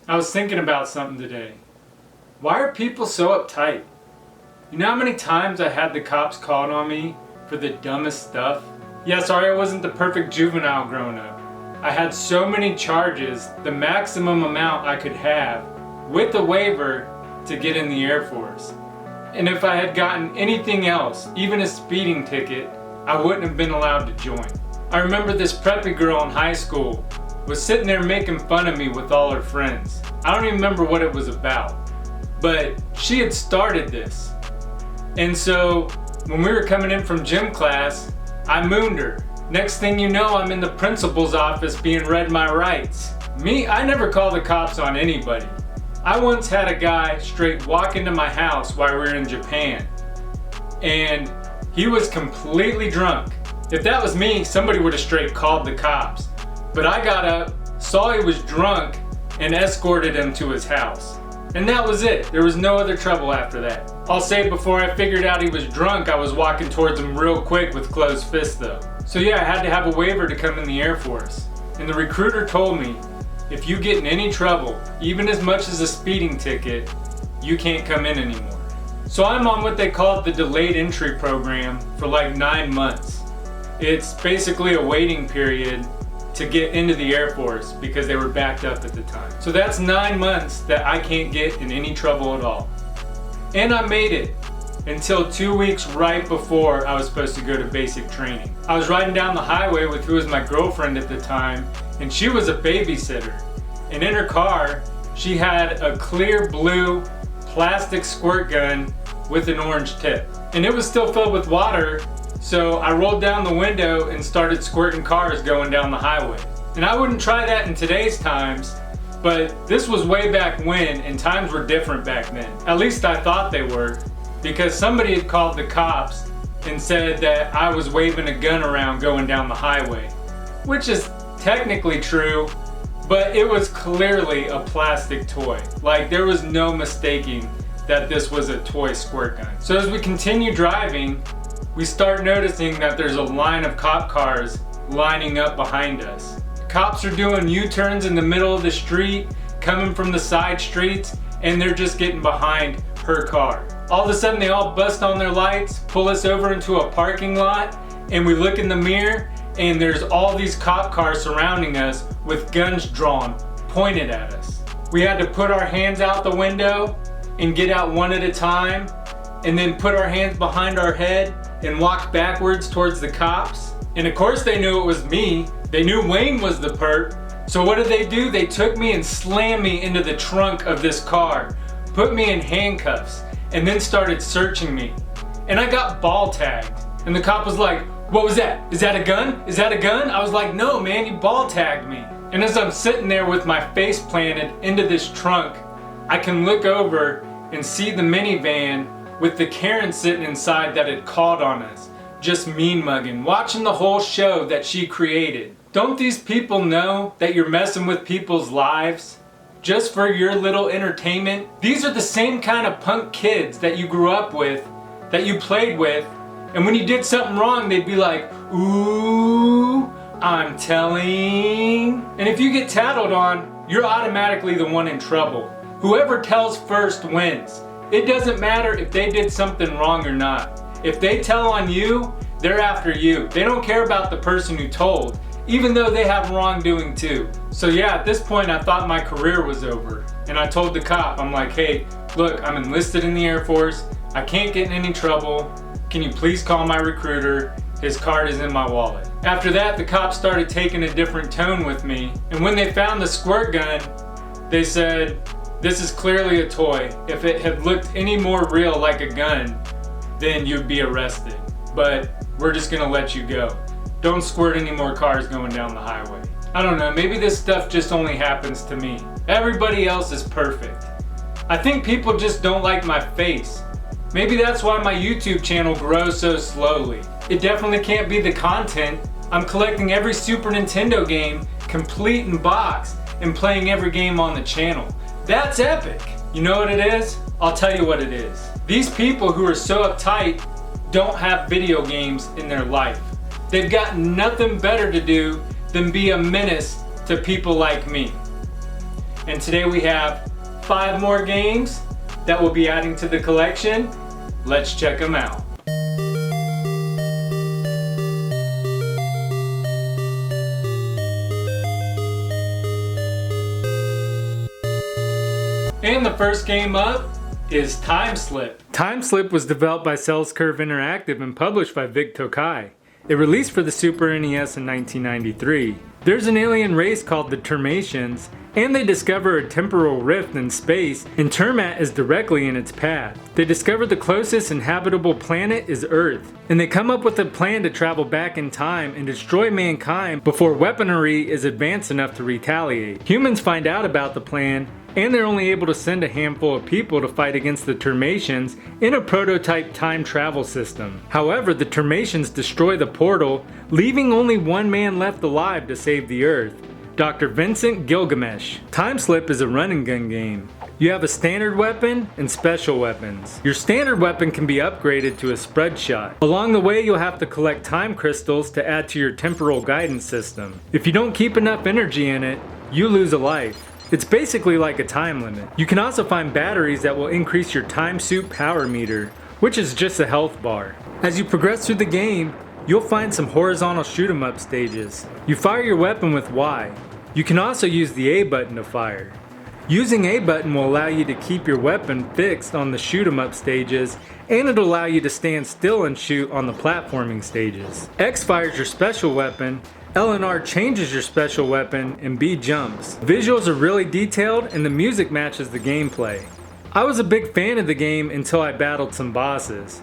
I was thinking about something today. Why are people so uptight? You know how many times I had the cops called on me for the dumbest stuff? Yeah, sorry I wasn't the perfect juvenile growing up. I had so many charges, the maximum amount I could have, with a waiver to get in the Air Force. And if I had gotten anything else, even a speeding ticket, I wouldn't have been allowed to join. I remember this preppy girl in high school was sitting there making fun of me with all her friends. I don't even remember what it was about, but she had started this. And so when we were coming in from gym class, I mooned her. Next thing you know, I'm in the principal's office being read my rights. Me, I never call the cops on anybody. I once had a guy straight walk into my house while we were in Japan, and he was completely drunk. If that was me, somebody would have straight called the cops. But I got up, saw he was drunk, and escorted him to his house. And that was it. There was no other trouble after that. I'll say before I figured out he was drunk, I was walking towards him real quick with closed fists though. So yeah, I had to have a waiver to come in the Air Force. And the recruiter told me, if you get in any trouble, even as much as a speeding ticket, you can't come in anymore. So I'm on what they call the delayed entry program for like 9 months. It's basically a waiting period to get into the Air Force because they were backed up at the time. So that's 9 months that I can't get in any trouble at all. And I made it until 2 weeks right before I was supposed to go to basic training. I was riding down the highway with who was my girlfriend at the time, and she was a babysitter. And in her car, she had a clear blue plastic squirt gun with an orange tip. And it was still filled with water, so I rolled down the window and started squirting cars going down the highway. And I wouldn't try that in today's times, but this was way back when, and times were different back then. At least I thought they were, because somebody had called the cops and said that I was waving a gun around going down the highway, which is technically true, but it was clearly a plastic toy. Like, there was no mistaking that this was a toy squirt gun. So as we continue driving, we start noticing that there's a line of cop cars lining up behind us. Cops are doing U-turns in the middle of the street, coming from the side streets, and they're just getting behind her car. All of a sudden they all bust on their lights, pull us over into a parking lot, and we look in the mirror, and there's all these cop cars surrounding us with guns drawn, pointed at us. We had to put our hands out the window and get out one at a time, and then put our hands behind our head and walk backwards towards the cops. And of course they knew it was me. They knew Wayne was the perp. So what did they do? They took me and slammed me into the trunk of this car, put me in handcuffs, and then started searching me. And I got ball tagged. And the cop was like, "What was that? Is that a gun? Is that a gun?" I was like, "No, man, you ball tagged me." And as I'm sitting there with my face planted into this trunk, I can look over and see the minivan with the Karen sitting inside that had called on us, just mean mugging, watching the whole show that she created. Don't these people know that you're messing with people's lives just for your little entertainment? These are the same kind of punk kids that you grew up with, that you played with, and when you did something wrong, they'd be like, "Ooh, I'm telling." And if you get tattled on, you're automatically the one in trouble. Whoever tells first wins. It doesn't matter if they did something wrong or not. If they tell on you, they're after you. They don't care about the person who told, even though they have wrongdoing too. So yeah, at this point I thought my career was over. And I told the cop, I'm like, "Hey, look, I'm enlisted in the Air Force. I can't get in any trouble. Can you please call my recruiter? His card is in my wallet." After that, the cops started taking a different tone with me. And when they found the squirt gun, they said, "This is clearly a toy. If it had looked any more real like a gun, then you'd be arrested. But we're just gonna let you go. Don't squirt any more cars going down the highway." I don't know, maybe this stuff just only happens to me. Everybody else is perfect. I think people just don't like my face. Maybe that's why my YouTube channel grows so slowly. It definitely can't be the content. I'm collecting every Super Nintendo game, complete in box, and playing every game on the channel. That's epic. You know what it is? I'll tell you what it is. These people who are so uptight don't have video games in their life. They've got nothing better to do than be a menace to people like me. And today we have 5 more games that we'll be adding to the collection. Let's check them out. And the first game up is Time Slip. Time Slip was developed by Cells Curve Interactive and published by Vic Tokai. It released for the Super NES in 1993. There's an alien race called the Termatians, and they discover a temporal rift in space, and Termat is directly in its path. They discover the closest inhabitable planet is Earth, and they come up with a plan to travel back in time and destroy mankind before weaponry is advanced enough to retaliate. Humans find out about the plan, and they're only able to send a handful of people to fight against the Termatians in a prototype time travel system. However, the Termatians destroy the portal, leaving only one man left alive to save the Earth, Dr. Vincent Gilgamesh. Time Slip is a run and gun game. You have a standard weapon and special weapons. Your standard weapon can be upgraded to a spread shot. Along the way, you'll have to collect time crystals to add to your temporal guidance system. If you don't keep enough energy in it, you lose a life. It's basically like a time limit. You can also find batteries that will increase your time suit power meter, which is just a health bar. As you progress through the game, you'll find some horizontal shoot 'em up stages. You fire your weapon with Y. You can also use the A button to fire. Using A button will allow you to keep your weapon fixed on the shoot 'em up stages, and it'll allow you to stand still and shoot on the platforming stages. X fires your special weapon, L and R changes your special weapon, and B jumps. Visuals are really detailed and the music matches the gameplay. I was a big fan of the game until I battled some bosses.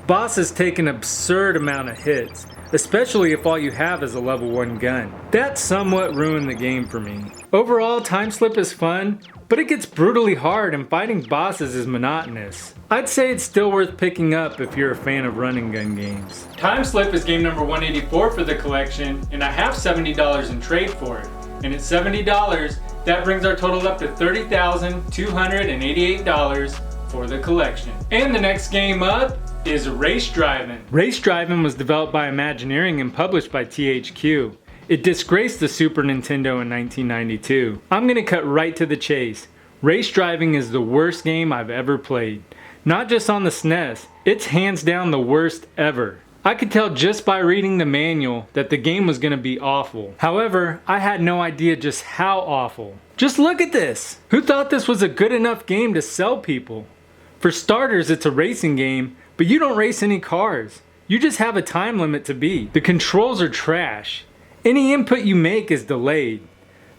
Bosses take an absurd amount of hits, especially if all you have is a level 1 gun. That somewhat ruined the game for me. Overall, Time Slip is fun, but it gets brutally hard and fighting bosses is monotonous. I'd say it's still worth picking up if you're a fan of run and gun games. Time Slip is game number 184 for the collection, and I have $70 in trade for it. And at $70, that brings our total up to $30,288 for the collection. And the next game up is Race Drivin. Race Drivin was developed by Imagineering and published by THQ. It disgraced the Super Nintendo in 1992. I'm gonna cut right to the chase. Race Driving is the worst game I've ever played. Not just on the SNES, it's hands down the worst ever. I could tell just by reading the manual that the game was gonna be awful. However, I had no idea just how awful. Just look at this! Who thought this was a good enough game to sell people? For starters, it's a racing game, but you don't race any cars. You just have a time limit to beat. The controls are trash. Any input you make is delayed.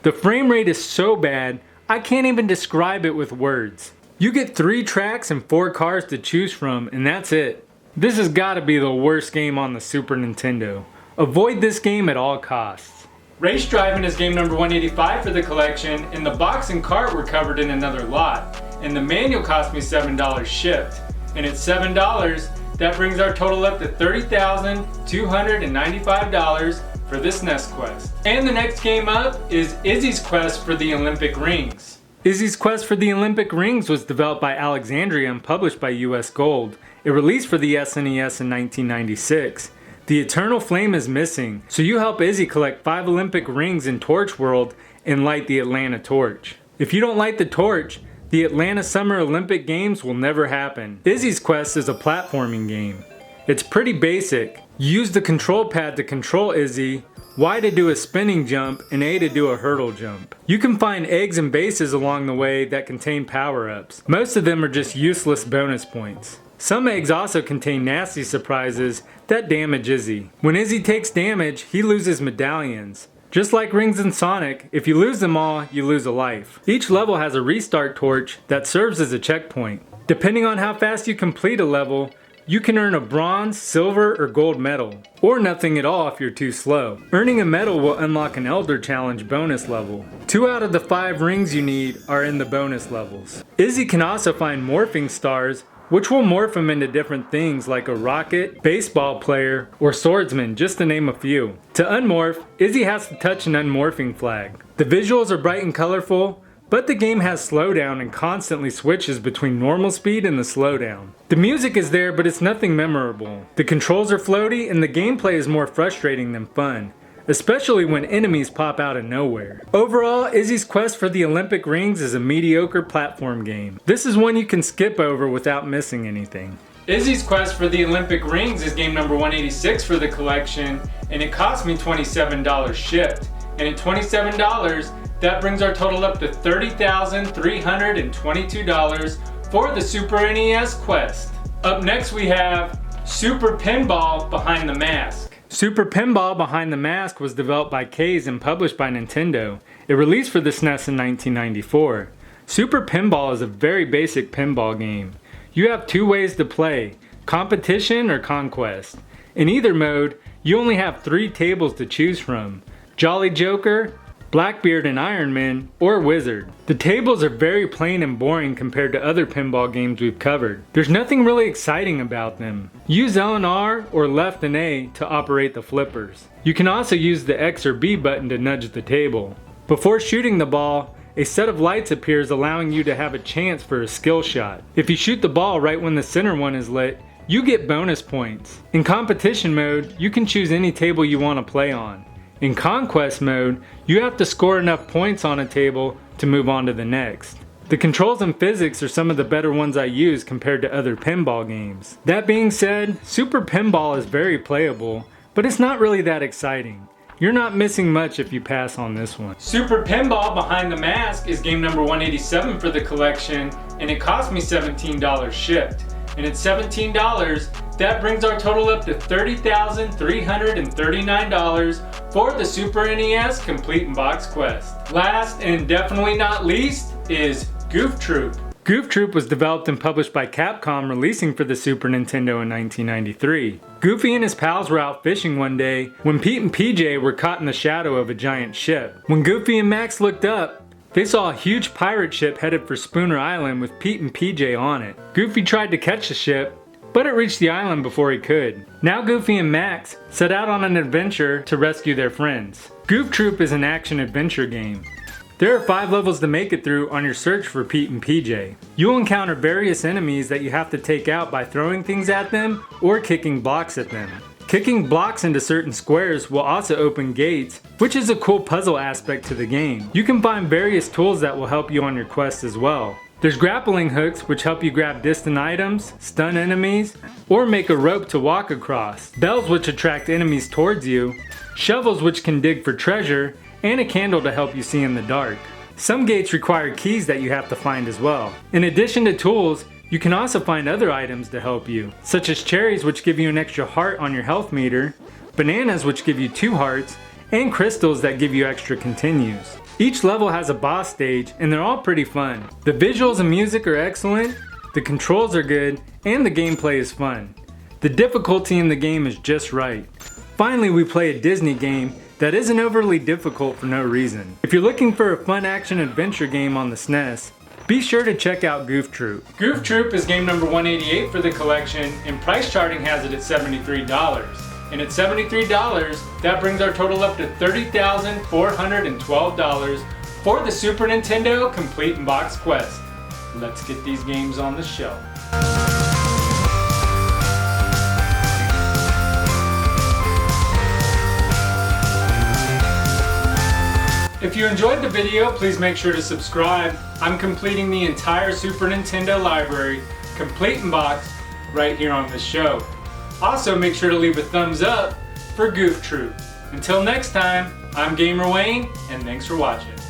The frame rate is so bad, I can't even describe it with words. You get 3 tracks and 4 cars to choose from, and that's it. This has got to be the worst game on the Super Nintendo. Avoid this game at all costs. Race Drivin is game number 185 for the collection, and the box and cart were covered in another lot, and the manual cost me $7 shipped. And at $7, that brings our total up to $30,295 for this SNES quest. And the next game up is Izzy's Quest for the Olympic Rings. Izzy's Quest for the Olympic Rings was developed by Alexandria and published by US Gold. It released for the SNES in 1996. The Eternal Flame is missing, so you help Izzy collect 5 Olympic rings in Torch World and light the Atlanta torch. If you don't light the torch, the Atlanta Summer Olympic Games will never happen. Izzy's Quest is a platforming game. It's pretty basic. You use the control pad to control Izzy, Y to do a spinning jump, and A to do a hurdle jump. You can find eggs and bases along the way that contain power-ups. Most of them are just useless bonus points. Some eggs also contain nasty surprises that damage Izzy. When Izzy takes damage, he loses medallions. Just like rings in Sonic, if you lose them all, you lose a life. Each level has a restart torch that serves as a checkpoint. Depending on how fast you complete a level, you can earn a bronze, silver, or gold medal, or nothing at all if you're too slow. Earning a medal will unlock an Elder Challenge bonus level. 2 out of the 5 rings you need are in the bonus levels. Izzy can also find morphing stars, which will morph him into different things like a rocket, baseball player, or swordsman, just to name a few. To unmorph, Izzy has to touch an unmorphing flag. The visuals are bright and colorful, but the game has slowdown and constantly switches between normal speed and the slowdown. The music is there, but it's nothing memorable. The controls are floaty and the gameplay is more frustrating than fun. especially when enemies pop out of nowhere. Overall, Izzy's Quest for the Olympic Rings is a mediocre platform game. This is one you can skip over without missing anything. Izzy's Quest for the Olympic Rings is game number 186 for the collection, and it cost me $27 shipped. And at $27, that brings our total up to $30,322 for the Super NES Quest. Up next we have Super Pinball Behind the Mask. Super Pinball Behind the Mask was developed by Kays and published by Nintendo. It released for the SNES in 1994. Super Pinball is a very basic pinball game. You have two ways to play, competition or conquest. In either mode, you only have 3 tables to choose from: Jolly Joker, Blackbeard and Ironman, or Wizard. The tables are very plain and boring compared to other pinball games we've covered. There's nothing really exciting about them. Use L and R or left and A to operate the flippers. You can also use the X or B button to nudge the table. Before shooting the ball, a set of lights appears allowing you to have a chance for a skill shot. If you shoot the ball right when the center one is lit, you get bonus points. In competition mode, you can choose any table you want to play on. In conquest mode, you have to score enough points on a table to move on to the next. The controls and physics are some of the better ones I use compared to other pinball games. That being said, Super Pinball is very playable, but it's not really that exciting. You're not missing much if you pass on this one. Super Pinball Behind the Mask is game number 187 for the collection, and it cost me $17 shipped. And at $17, that brings our total up to $30,339 for the Super NES Complete in Box Quest. Last and definitely not least is Goof Troop. Goof Troop was developed and published by Capcom, releasing for the Super Nintendo in 1993. Goofy and his pals were out fishing one day when Pete and PJ were caught in the shadow of a giant ship. When Goofy and Max looked up, they saw a huge pirate ship headed for Spooner Island with Pete and PJ on it. Goofy tried to catch the ship, but it reached the island before he could. Now Goofy and Max set out on an adventure to rescue their friends. Goof Troop is an action-adventure game. There are 5 levels to make it through on your search for Pete and PJ. You'll encounter various enemies that you have to take out by throwing things at them or kicking blocks at them. Kicking blocks into certain squares will also open gates, which is a cool puzzle aspect to the game. You can find various tools that will help you on your quest as well. There's grappling hooks, which help you grab distant items, stun enemies, or make a rope to walk across. Bells, which attract enemies towards you. Shovels, which can dig for treasure, and a candle to help you see in the dark. Some gates require keys that you have to find as well. In addition to tools, you can also find other items to help you, such as cherries, which give you an extra heart on your health meter, bananas, which give you 2 hearts, and crystals that give you extra continues. Each level has a boss stage, and they're all pretty fun. The visuals and music are excellent, the controls are good, and the gameplay is fun. The difficulty in the game is just right. Finally, we play a Disney game that isn't overly difficult for no reason. If you're looking for a fun action-adventure game on the SNES, be sure to check out Goof Troop. Goof Troop is game number 188 for the collection, and price charting has it at $73. And at $73, that brings our total up to $30,412 for the Super Nintendo Complete in Box Quest. Let's get these games on the shelf. If you enjoyed the video, please make sure to subscribe. I'm completing the entire Super Nintendo library, complete in box, right here on this show. Also, make sure to leave a thumbs up for Goof Troop. Until next time, I'm Gamer Wayne, and thanks for watching.